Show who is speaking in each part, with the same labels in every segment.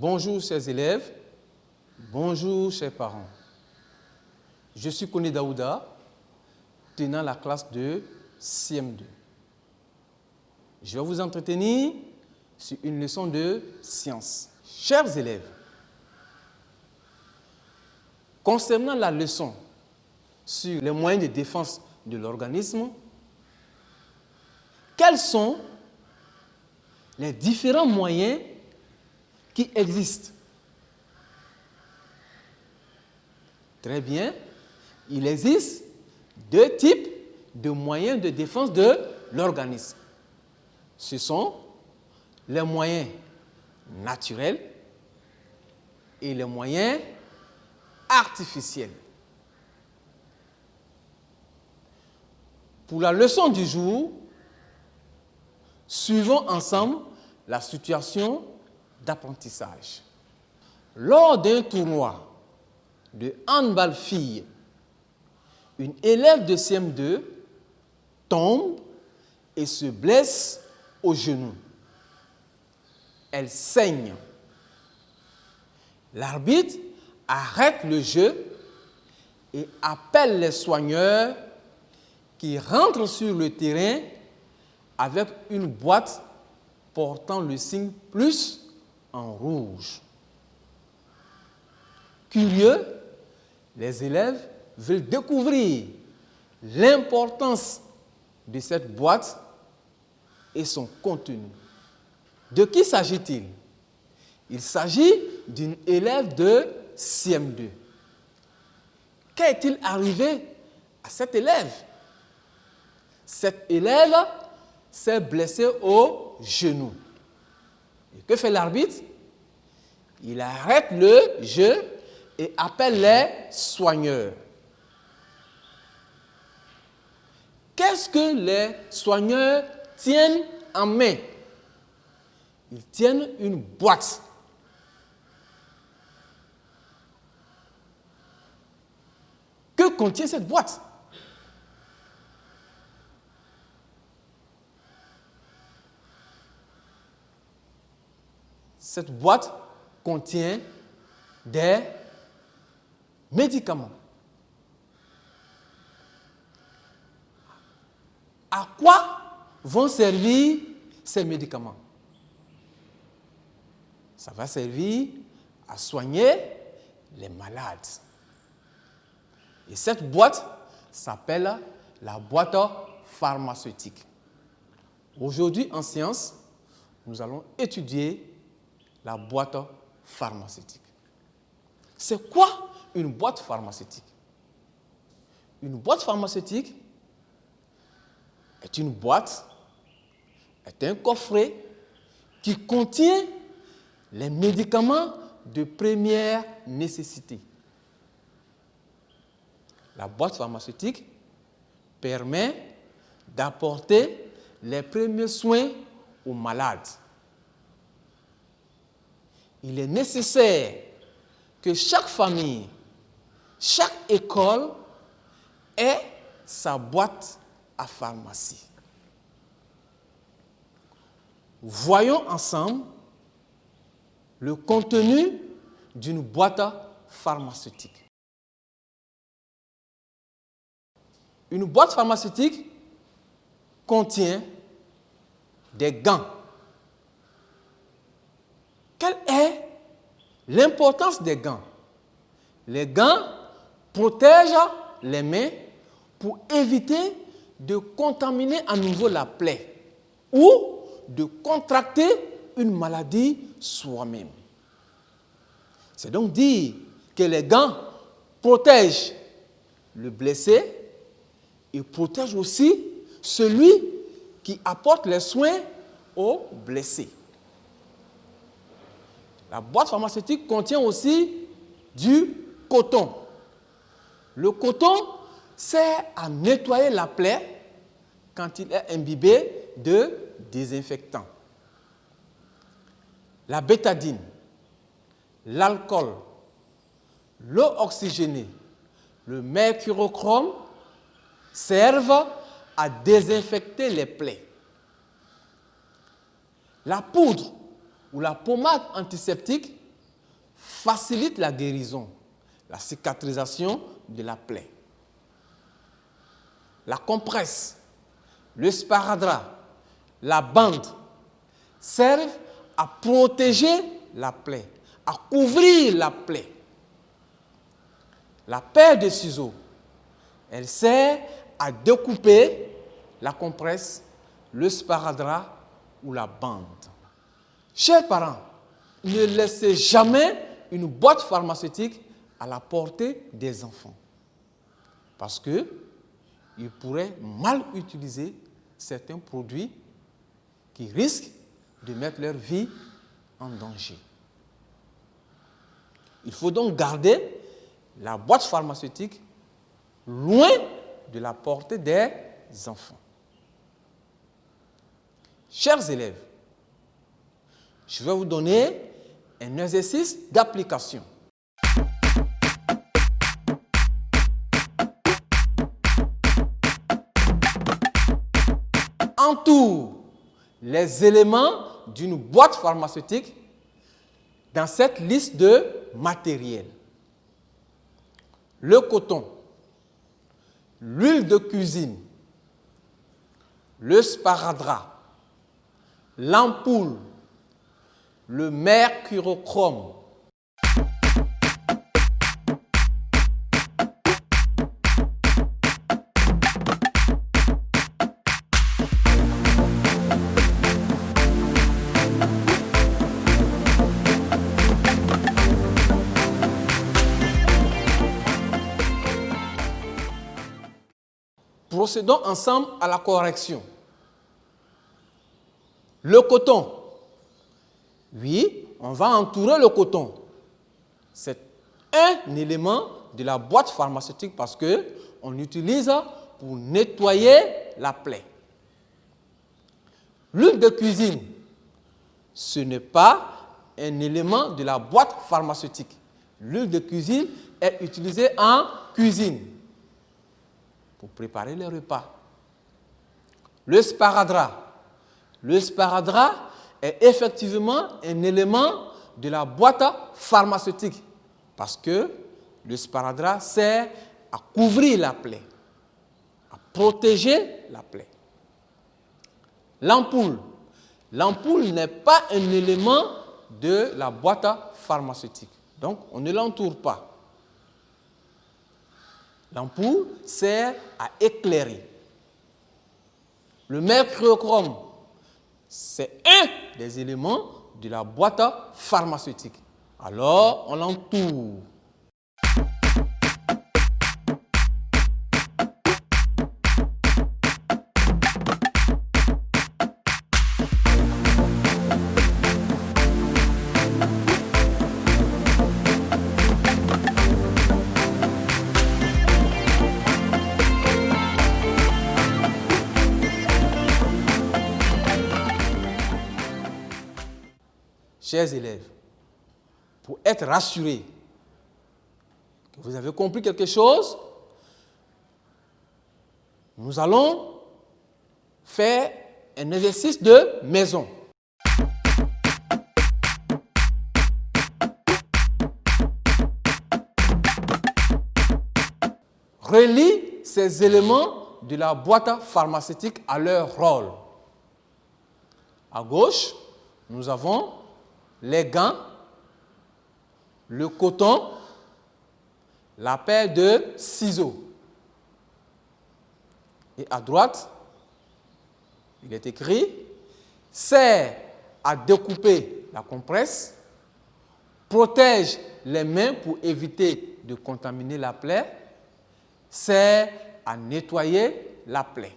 Speaker 1: Bonjour chers élèves, bonjour chers parents. Je suis Koné Daouda, tenant la classe de CM2. Je vais vous entretenir sur une leçon de sciences. Chers élèves, concernant la leçon sur les moyens de défense de l'organisme, quels sont les différents moyens qui existent? Très bien, il existe deux types de moyens de défense de l'organisme. Ce sont les moyens naturels et les moyens artificiels. Pour la leçon du jour, suivons ensemble la situation d'apprentissage. Lors d'un tournoi de handball filles, une élève de CM2 tombe et se blesse au genou. Elle saigne. L'arbitre arrête le jeu et appelle les soigneurs qui rentrent sur le terrain avec une boîte portant le signe plus en rouge. Curieux, les élèves veulent découvrir l'importance de cette boîte et son contenu. De qui s'agit-il? Il s'agit d'une élève de CM2. Qu'est-il arrivé à cette élève? Cette élève s'est blessée au genou. Et que fait l'arbitre? Il arrête le jeu et appelle les soigneurs. Qu'est-ce que les soigneurs tiennent en main? Ils tiennent une boîte. Que contient cette boîte? Cette boîte contient des médicaments. À quoi vont servir ces médicaments? Ça va servir à soigner les malades. Et cette boîte s'appelle la boîte pharmaceutique. Aujourd'hui, en sciences, nous allons étudier la boîte pharmaceutique. C'est quoi une boîte pharmaceutique? Une boîte pharmaceutique est une boîte, est un coffret qui contient les médicaments de première nécessité. La boîte pharmaceutique permet d'apporter les premiers soins aux malades. Il est nécessaire que chaque famille, chaque école ait sa boîte à pharmacie. Voyons ensemble le contenu d'une boîte pharmaceutique. Une boîte pharmaceutique contient des gants. Quelle est l'importance des gants? Les gants protègent les mains pour éviter de contaminer à nouveau la plaie ou de contracter une maladie soi-même. C'est donc dire que les gants protègent le blessé et protègent aussi celui qui apporte les soins au blessé. La boîte pharmaceutique contient aussi du coton. Le coton sert à nettoyer la plaie quand il est imbibé de désinfectant. La bétadine, l'alcool, l'eau oxygénée, le mercurochrome servent à désinfecter les plaies. La poudre ou la pommade antiseptique facilite la guérison, la cicatrisation de la plaie. La compresse, le sparadrap, la bande servent à protéger la plaie, à couvrir la plaie. La paire de ciseaux, elle sert à découper la compresse, le sparadrap ou la bande. Chers parents, ne laissez jamais une boîte pharmaceutique à la portée des enfants parce qu'ils pourraient mal utiliser certains produits qui risquent de mettre leur vie en danger. Il faut donc garder la boîte pharmaceutique loin de la portée des enfants. Chers élèves, je vais vous donner un exercice d'application. Entoure les éléments d'une boîte pharmaceutique dans cette liste de matériel. Le coton, l'huile de cuisine, le sparadrap, l'ampoule, le mercurochrome. Procédons ensemble à la correction. Le coton. Oui, on va entourer le coton. C'est un élément de la boîte pharmaceutique parce qu'on l'utilise pour nettoyer la plaie. L'huile de cuisine, ce n'est pas un élément de la boîte pharmaceutique. L'huile de cuisine est utilisée en cuisine pour préparer les repas. Le sparadrap. Le sparadrap est effectivement un élément de la boîte pharmaceutique parce que le sparadrap sert à couvrir la plaie, à protéger la plaie. L'ampoule. L'ampoule n'est pas un élément de la boîte pharmaceutique. Donc, on ne l'entoure pas. L'ampoule sert à éclairer. Le mercurochrome, c'est un des éléments de la boîte pharmaceutique. Alors, on l'entoure. Chers élèves, pour être rassurés que vous avez compris quelque chose, nous allons faire un exercice de maison. Relie ces éléments de la boîte pharmaceutique à leur rôle. À gauche, nous avons les gants, le coton, la paire de ciseaux. Et à droite, il est écrit « sert à découper la compresse, protège les mains pour éviter de contaminer la plaie, sert à nettoyer la plaie. »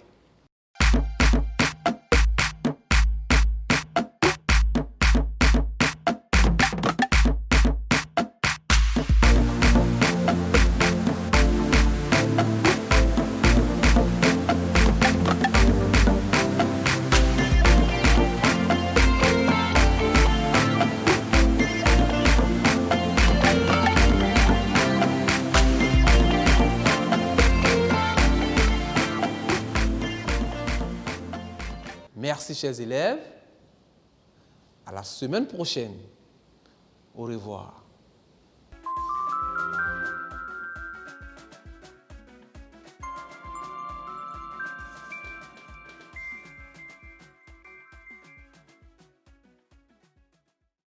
Speaker 1: Merci, chers élèves. À la semaine prochaine. Au revoir.